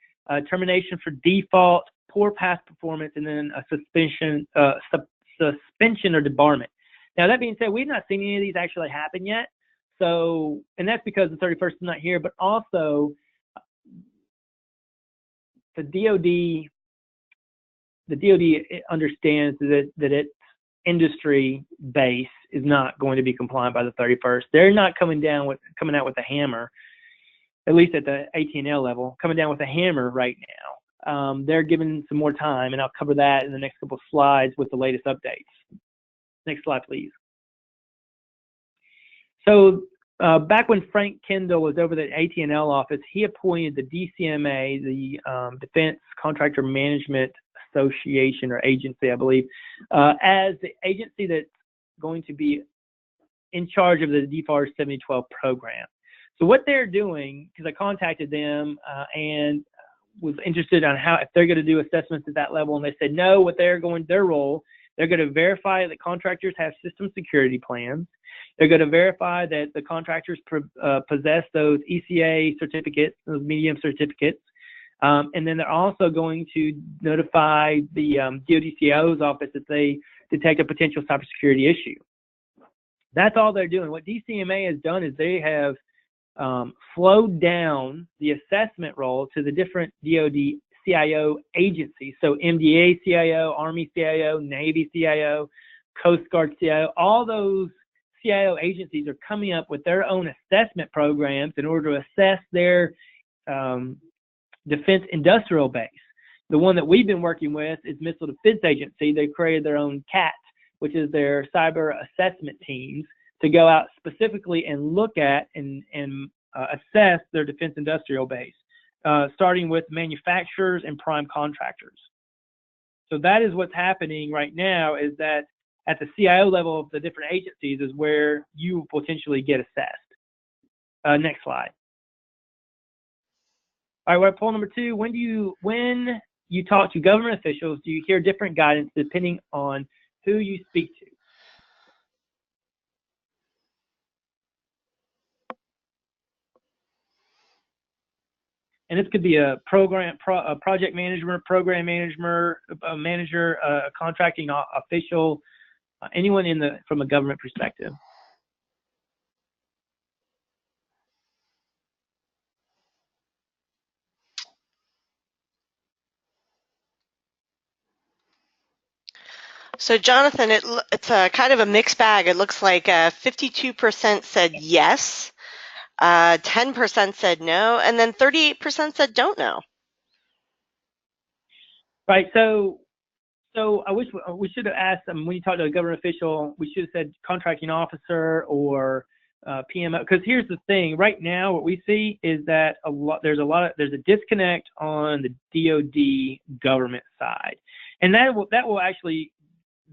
termination for default, poor past performance, and then a suspension or debarment. Now, that being said, we've not seen any of these actually happen yet. So, and that's because the 31st is not here, but also the DoD understands that its industry base is not going to be compliant by the 31st. They're not coming out with a hammer, at least at the AT&L level, coming down with a hammer right now. They're given some more time, and I'll cover that in the next couple of slides with the latest updates. Next slide, please. So back when Frank Kendall was over the AT&L office, he appointed the DCMA, the Defense Contractor Management Association or agency, I believe, as the agency that's going to be in charge of the DFARS 7012 program. So what they're doing, because I contacted them and was interested on if they're going to do assessments at that level, and they said no. Their role, they're going to verify that contractors have system security plans. They're going to verify that the contractors possess those ECA certificates, those medium certificates. And then they're also going to notify the DoD-CIO's office if they detect a potential cybersecurity issue. That's all they're doing. What DCMA has done is they have flowed down the assessment role to the different DoD CIO agencies. So MDA CIO, Army CIO, Navy CIO, Coast Guard CIO, all those CIO agencies are coming up with their own assessment programs in order to assess their defense industrial base. The one that we've been working with is Missile Defense Agency. They created their own CAT, which is their cyber assessment teams, to go out specifically and look at and assess their defense industrial base, starting with manufacturers and prime contractors. So that is what's happening right now, is that at the CIO level of the different agencies is where you potentially get assessed. Next slide. All right, we're at poll number 2. When you talk to government officials, do you hear different guidance depending on who you speak to? And this could be a project manager, program manager, a contracting official, anyone from a government perspective. So Jonathan, it's a kind of a mixed bag. It looks like 52% said yes, 10% said no, and then 38% said don't know. Right. So I wish we should have asked them when you talk to a government official. We should have said contracting officer or PMO. Because here's the thing. Right now, what we see is that there's a disconnect on the DoD government side, and that will actually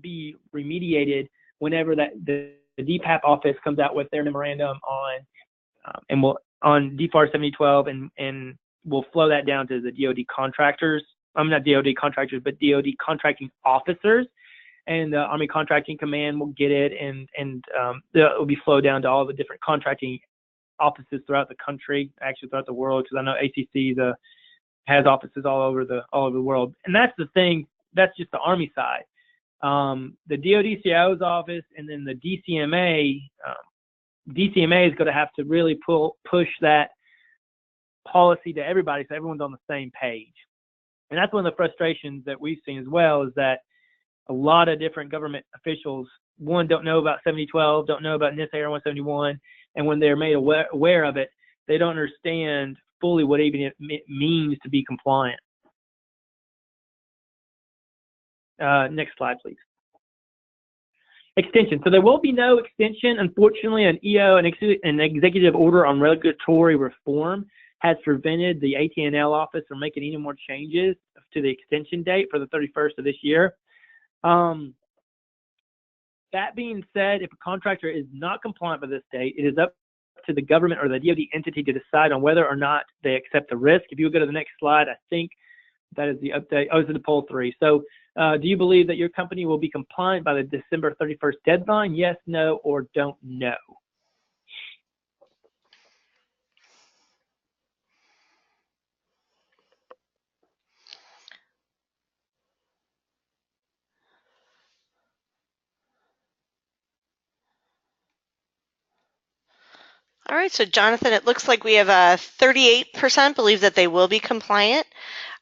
be remediated whenever the DPAP office comes out with their memorandum on DFARS 7012 and we'll flow that down to the DoD contractors. Not DoD contractors, but DoD contracting officers, and the Army Contracting Command will get it, and it will be flowed down to all the different contracting offices throughout the country, actually throughout the world, because I know ACC has offices all over the world. And that's the thing. That's just the Army side. The DoD CIO's office, and then the DCMA. DCMA is going to have to really push that policy to everybody, so everyone's on the same page. And that's one of the frustrations that we've seen as well, is that a lot of different government officials, one, don't know about 7012, don't know about NIST AR 171, and when they're made aware of it, they don't understand fully what even it means to be compliant. Next slide, please. Extension. So there will be no extension. Unfortunately, an executive order on regulatory reform has prevented the AT&L office from making any more changes to the extension date for the 31st of this year. That being said, if a contractor is not compliant by this date, it is up to the government or the DoD entity to decide on whether or not they accept the risk. If you go to the next slide, I think that is the update. Oh, this is the poll 3. So do you believe that your company will be compliant by the December 31st deadline? Yes, no, or don't know. All right, so Jonathan, it looks like we have 38% believe that they will be compliant,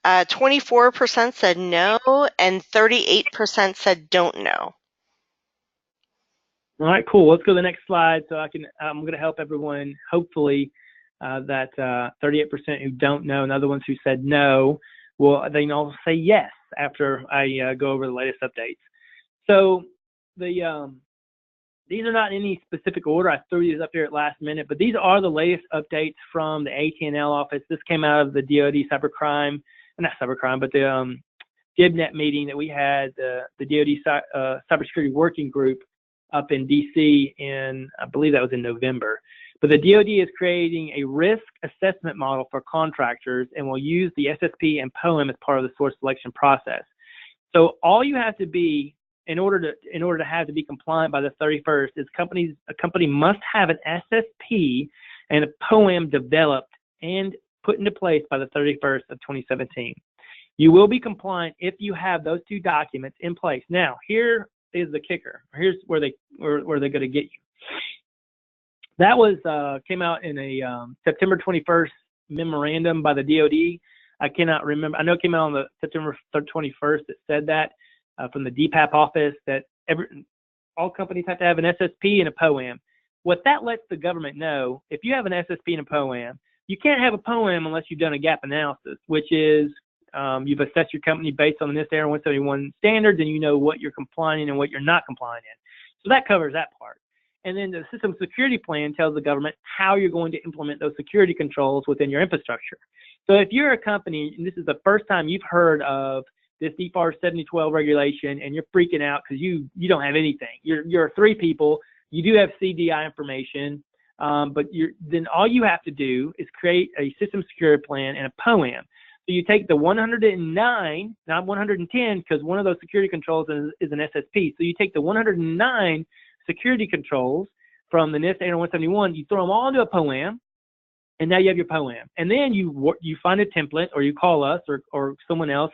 24% said no, and 38% said don't know. All right, cool. Let's go to the next slide. So I'm going to help everyone, hopefully, that 38% who don't know and other ones who said no, they can all say yes after I go over the latest updates. So these are not in any specific order. I threw these up here at last minute, but these are the latest updates from the AT&L office. This came out of the DoD not cybercrime, but the GIBNet meeting that we had, the DoD Cybersecurity Working Group up in DC I believe that was in November. But the DoD is creating a risk assessment model for contractors and will use the SSP and POEM as part of the source selection process. So all you have to be in order to be compliant by the 31st is a company must have an SSP and a POEM developed and put into place by the 31st of 2017. You will be compliant if you have those two documents in place. Now, here is the kicker. Here's where they're going to get you. That was came out in a September 21st memorandum by the DoD. I cannot remember. I know it came out on the September 21st that said that from the DPAP office that all companies have to have an SSP and a POEM. What that lets the government know, if you have an SSP and a POEM, you can't have a POEM unless you've done a gap analysis, which is You've assessed your company based on the NIST 171 standards, and you know what you're complying and what you're not complying in. So that covers that part. And then the system security plan tells the government how you're going to implement those security controls within your infrastructure. So if you're a company, and this is the first time you've heard of this DFARS 7012 regulation, and you're freaking out because you don't have anything. You're 3 people. You do have CDI information, but then all you have to do is create a system security plan and a POAM. So you take the 109, not 110, because one of those security controls is an SSP. So you take the 109 security controls from the NIST 171, you throw them all into a POAM, and now you have your POAM. And then you find a template, or you call us or someone else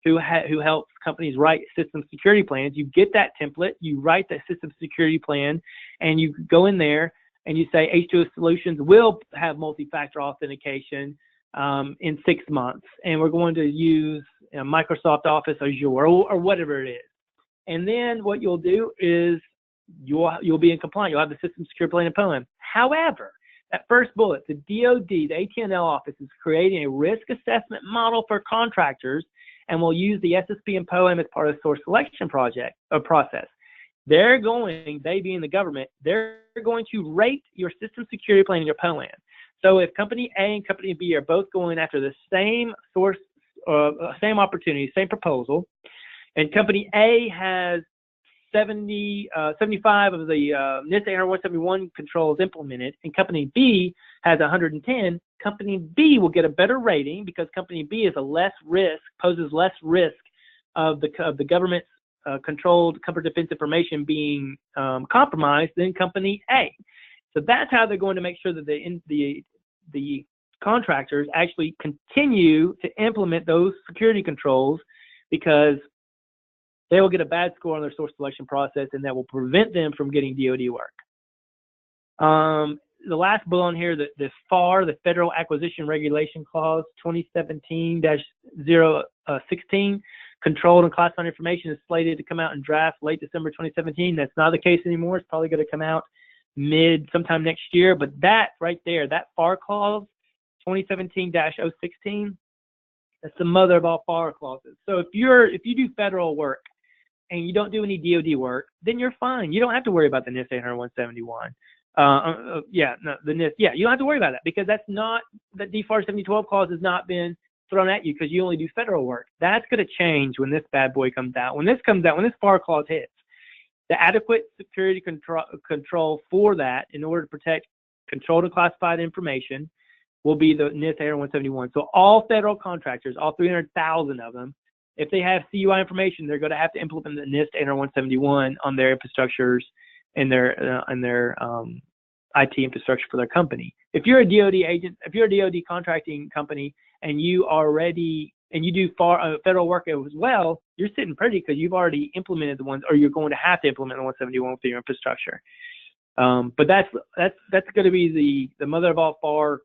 who helps companies write system security plans. You get that template, you write that system security plan, and you go in there and you say H2L Solutions will have multi-factor authentication in 6 months, and we're going to use Microsoft Office, Azure, or whatever it is. And then what you'll do is you'll be in compliance. You'll have the system security plan and POAM. However, that first bullet, the DoD, the AT&L office, is creating a risk assessment model for contractors, and will use the SSP and POAM as part of the source selection process. They being the government, they're going to rate your system security plan and your POAM. So if company A and company B are both going after the same source, same opportunity, same proposal, and company A has 75 of the NIST 171 controls implemented, and company B has 110, company B will get a better rating because company B is poses less risk of the government's controlled covered defense information being compromised than company A. So that's how they're going to make sure that the contractors actually continue to implement those security controls, because they will get a bad score on their source selection process, and that will prevent them from getting DoD work. The last bullet on here, the FAR, the Federal Acquisition Regulation Clause 2017-016, controlled and classified information, is slated to come out in draft late December 2017. That's not the case anymore. It's probably going to come out sometime next year. But that right there, that FAR clause, 2017-016, that's the mother of all FAR clauses. So if you do federal work and you don't do any DoD work, then you're fine. You don't have to worry about the NIST 171. The NIST. Yeah, you don't have to worry about that, because that's not, the DFARS 7012 clause has not been thrown at you because you only do federal work. That's going to change when this bad boy comes out. When this FAR clause hits, the adequate security control for that, in order to protect controlled and classified information, will be the NIST 171. So all federal contractors, all 300,000 of them, if they have CUI information, they're going to have to implement the NIST 171 on their infrastructures and their IT infrastructure for their company. If you're a DoD agent, if you're a DoD contracting company, and you do federal work as well, you're sitting pretty, because you've already implemented the ones, or you're going to have to implement the 171 with your infrastructure. But that's going to be the mother of all FAR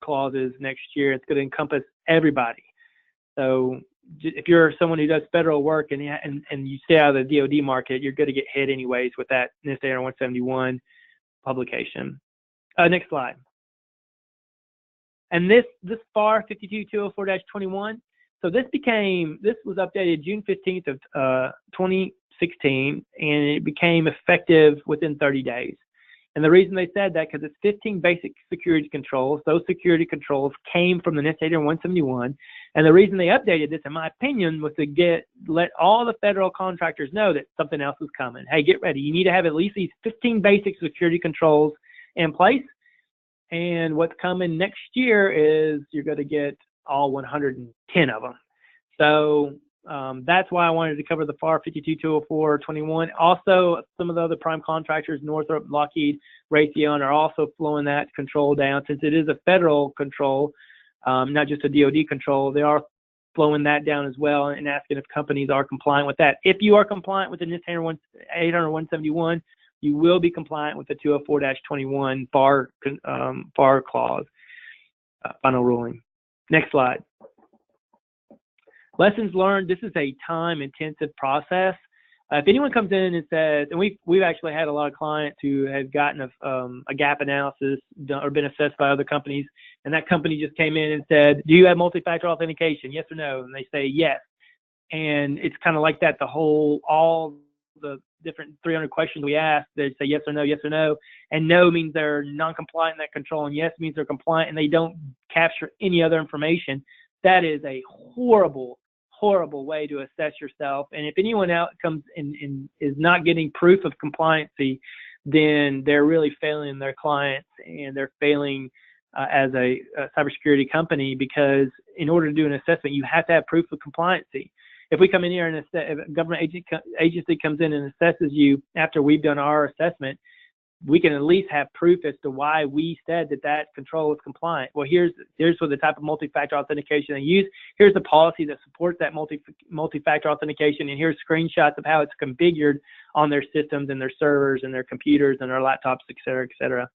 clauses next year. It's going to encompass everybody. So if you're someone who does federal work and you stay out of the DoD market, you're going to get hit anyways with that NIST 171 publication. Next slide. And this FAR 52204-21. So this was updated June 15th of 2016, and it became effective within 30 days. And the reason they said that, because it's 15 basic security controls. Those security controls came from the NIST 171. And the reason they updated this, in my opinion, was to let all the federal contractors know that something else is coming. Hey, get ready. You need to have at least these 15 basic security controls in place. And what's coming next year is you're going to get all 110 of them. So that's why I wanted to cover the FAR 52204-21. Also, some of the other prime contractors, Northrop, Lockheed, Raytheon, are also flowing that control down. Since it is a federal control, not just a DoD control, they are flowing that down as well, and asking if companies are compliant with that. If you are compliant with the NIST 171, you will be compliant with the 204-21 FAR clause, final ruling. Next slide. Lessons learned. This is a time-intensive process. If anyone comes in and says, and we've actually had a lot of clients who have gotten a gap analysis done, or been assessed by other companies, and that company just came in and said, do you have multi-factor authentication, yes or no? And they say yes. And it's kind of like that, all the different 300 questions we ask, they say yes or no, and no means they're non-compliant in that control, and yes means they're compliant, and they don't capture any other information. That is a horrible way to assess yourself. And if anyone else comes in and is not getting proof of compliancy, then they're really failing their clients, and they're failing as a cybersecurity company, because in order to do an assessment, you have to have proof of compliancy. If we come in here and if a government agency comes in and assesses you after we've done our assessment, we can at least have proof as to why we said that control is compliant. Well, here's what the type of multi-factor authentication they use. Here's the policy that supports that multi-factor authentication, and here's screenshots of how it's configured on their systems and their servers and their computers and their laptops, et cetera, et cetera.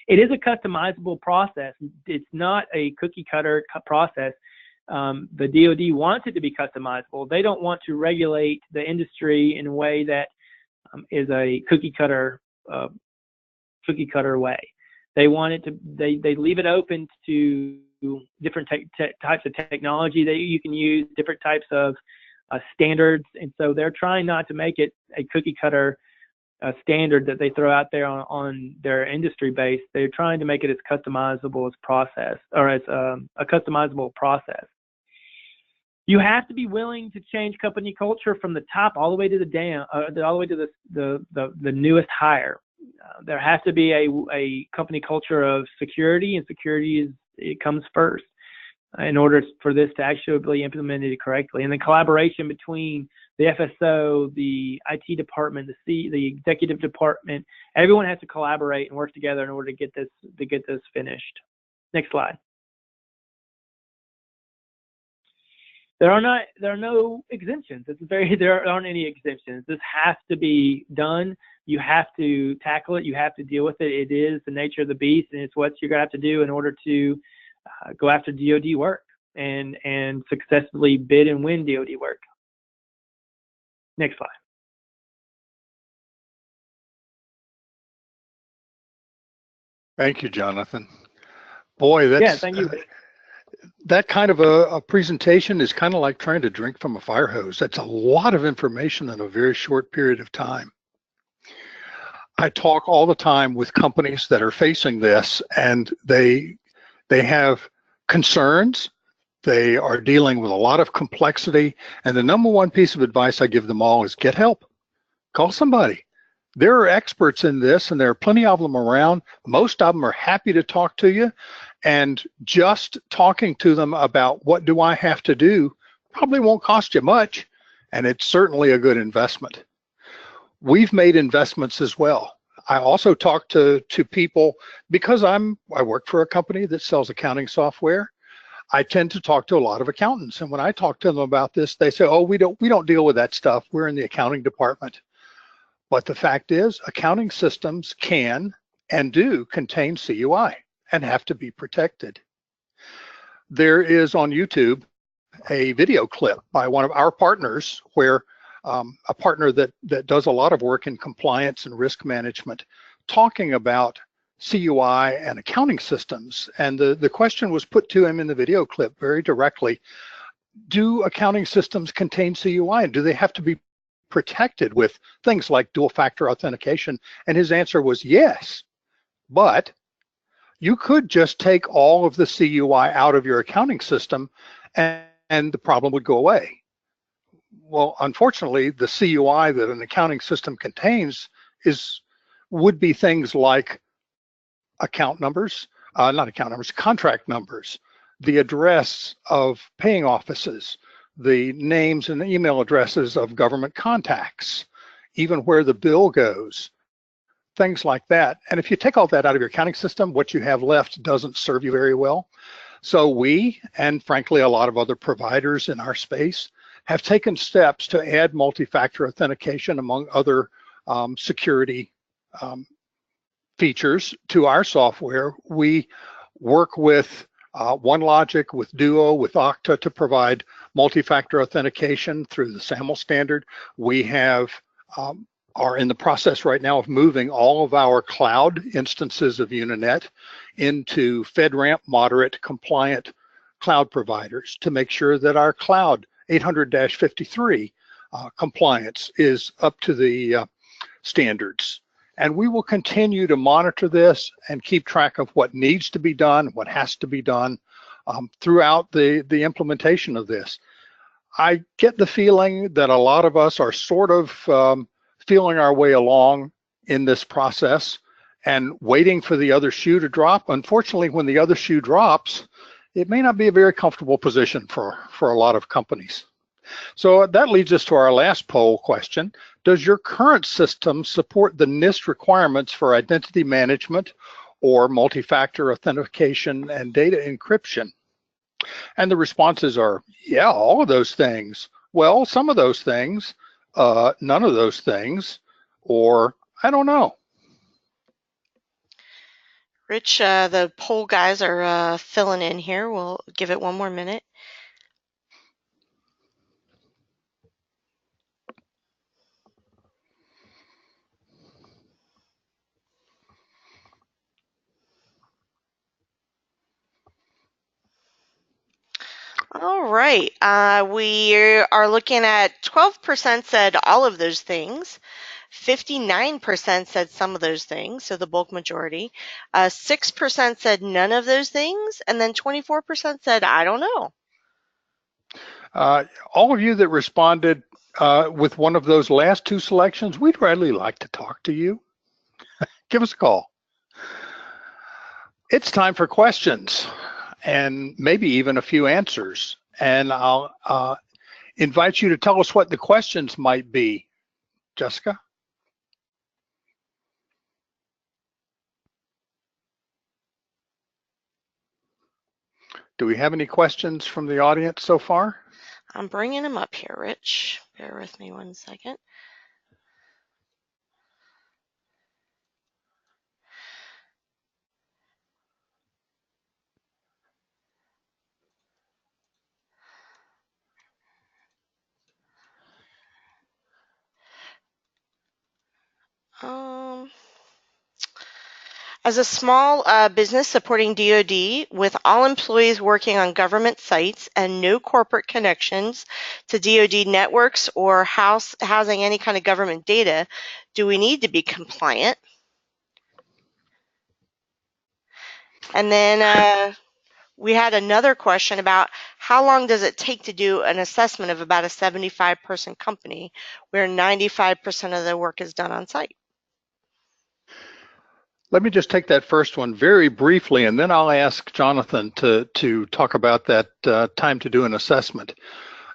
It is a customizable process. It's not a cookie cutter process. The DoD wants it to be customizable. They don't want to regulate the industry in a way that is a cookie cutter way. They want it to. They leave it open to different types of technology that you can use, different types of standards, and so they're trying not to make it a cookie cutter standard that they throw out there on their industry base. They're trying to make it as customizable as process, or as a customizable process. You have to be willing to change company culture from the top all the way to the down, all the way to the newest hire. There has to be a company culture of security, and security comes first in order for this to actually be implemented correctly. And the collaboration between the FSO, the IT department, the executive department, everyone has to collaborate and work together in order to get this finished. Next slide. There are no exemptions. There aren't any exemptions. This has to be done. You have to tackle it. You have to deal with it. It is the nature of the beast, and it's what you're gonna have to do in order to go after DoD work and successfully bid and win DoD work. Next slide. Thank you, Jonathan. Boy, that's thank you. That kind of a presentation is kind of like trying to drink from a fire hose. That's a lot of information in a very short period of time. I talk all the time with companies that are facing this, and they have concerns. They are dealing with a lot of complexity, and the number one piece of advice I give them all is get help. Call somebody. There are experts in this, and there are plenty of them around. Most of them are happy to talk to you, and just talking to them about what do I have to do probably won't cost you much, and it's certainly a good investment. We've made investments as well. I also talk to people because I work for a company that sells accounting software. I tend to talk to a lot of accountants, and when I talk to them about this, they say, "Oh, we don't deal with that stuff. We're in the accounting department." But the fact is, accounting systems can and do contain CUI and have to be protected. There is on YouTube a video clip by one of our partners where a partner that does a lot of work in compliance and risk management talking about CUI and accounting systems. And the question was put to him in the video clip very directly: do accounting systems contain CUI, and do they have to be protected with things like dual factor authentication? And his answer was yes, but you could just take all of the CUI out of your accounting system and the problem would go away. Well, unfortunately, the CUI that an accounting system contains would be things like account numbers, contract numbers, the address of paying offices, the names and email addresses of government contacts, even where the bill goes, things like that. And if you take all that out of your accounting system, what you have left doesn't serve you very well. So we, and frankly, a lot of other providers in our space, have taken steps to add multi-factor authentication among other security features to our software. We work with OneLogic with Duo, with Okta to provide multi-factor authentication through the SAML standard. We have are in the process right now of moving all of our cloud instances of Unanet into FedRAMP moderate compliant cloud providers to make sure that our cloud 800-53 compliance is up to the standards. And we will continue to monitor this and keep track of what needs to be done, what has to be done throughout the implementation of this. I get the feeling that a lot of us are sort of feeling our way along in this process and waiting for the other shoe to drop. Unfortunately, when the other shoe drops, it may not be a very comfortable position for a lot of companies. So that leads us to our last poll question. Does your current system support the NIST requirements for identity management or multi-factor authentication and data encryption? And the responses are, yeah, all of those things. Well, some of those things, none of those things, or I don't know. Rich, the poll guys are filling in here. We'll give it one more minute. All right, we are looking at 12% said all of those things, 59% said some of those things, so the bulk majority, 6% said none of those things, and then 24% said I don't know. All of you that responded with one of those last two selections, we'd really like to talk to you. Give us a call. It's time for questions and maybe even a few answers. And I'll invite you to tell us what the questions might be. Jessica? Do we have any questions from the audience so far? I'm bringing them up here, Rich. Bear with me one second. As a small business supporting DoD with all employees working on government sites and no corporate connections to DoD networks or housing any kind of government data, do we need to be compliant? And then we had another question about how long does it take to do an assessment of about a 75-person company where 95% of the work is done on site? Let me just take that first one very briefly, and then I'll ask Jonathan to talk about that time to do an assessment.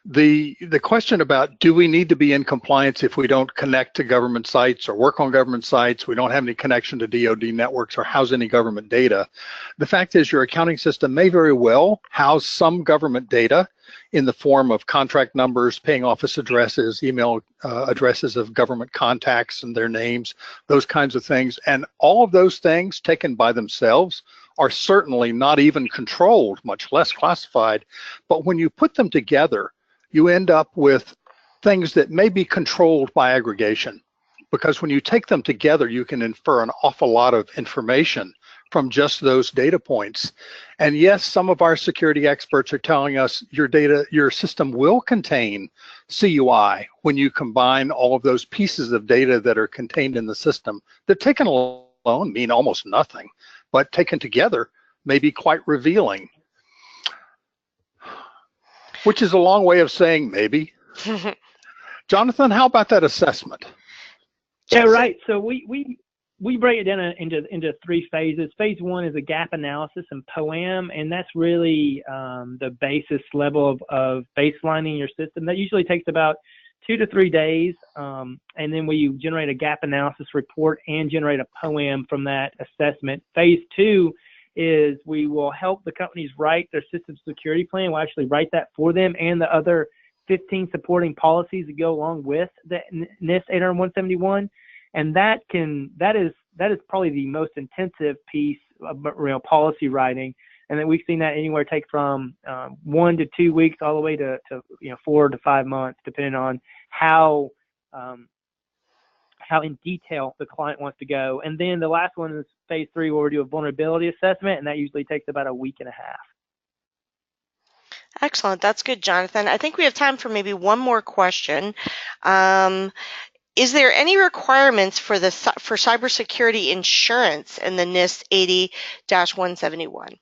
The question about do we need to be in compliance if we don't connect to government sites or work on government sites, we don't have any connection to DoD networks or house any government data. The fact is your accounting system may very well house some government data in the form of contract numbers, paying office addresses, email addresses of government contacts and their names, those kinds of things. And all of those things taken by themselves are certainly not even controlled, much less classified. But when you put them together, you end up with things that may be controlled by aggregation, because when you take them together, you can infer an awful lot of information from just those data points. And yes, some of our security experts are telling us your system will contain CUI when you combine all of those pieces of data that are contained in the system that taken alone mean almost nothing, but taken together may be quite revealing. Which is a long way of saying maybe. Jonathan, how about that assessment? Yeah, right. So we break it down into three phases. Phase one is a gap analysis and POAM, and that's really the basis level of baselining your system. That usually takes about 2 to 3 days, and then we generate a gap analysis report and generate a POAM from that assessment. Phase two is we will help the companies write their system security plan. We'll actually write that for them and the other 15 supporting policies that go along with the NIST 800-171. And that is probably the most intensive piece of policy writing. and then we've seen that anywhere take from 1 to 2 weeks all the way to 4 to 5 months, depending on how in detail the client wants to go. And then the last one is phase 3, where we do a vulnerability assessment, and that usually takes about a week and a half. Excellent. That's good, Jonathan. I think we have time for maybe one more question. Is there any requirements for cybersecurity insurance in the NIST 80-171?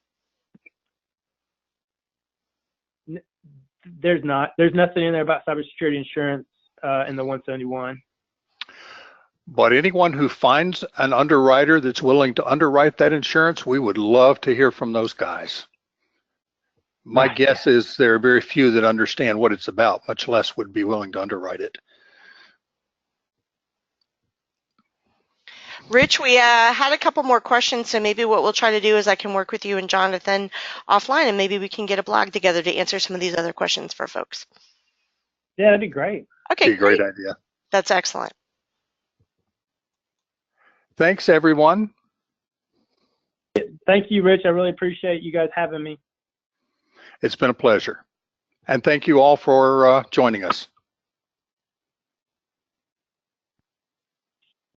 There's not. There's nothing in there about cybersecurity insurance in the 171. But anyone who finds an underwriter that's willing to underwrite that insurance, we would love to hear from those guys. My guess is there are very few that understand what it's about, much less would be willing to underwrite it. Rich, we had a couple more questions, so maybe what we'll try to do is I can work with you and Jonathan offline, and maybe we can get a blog together to answer some of these other questions for folks. Yeah, that'd be great. Okay, Be a great idea. That's excellent. Thanks, everyone. Thank you, Rich. I really appreciate you guys having me. It's been a pleasure. And thank you all for joining us.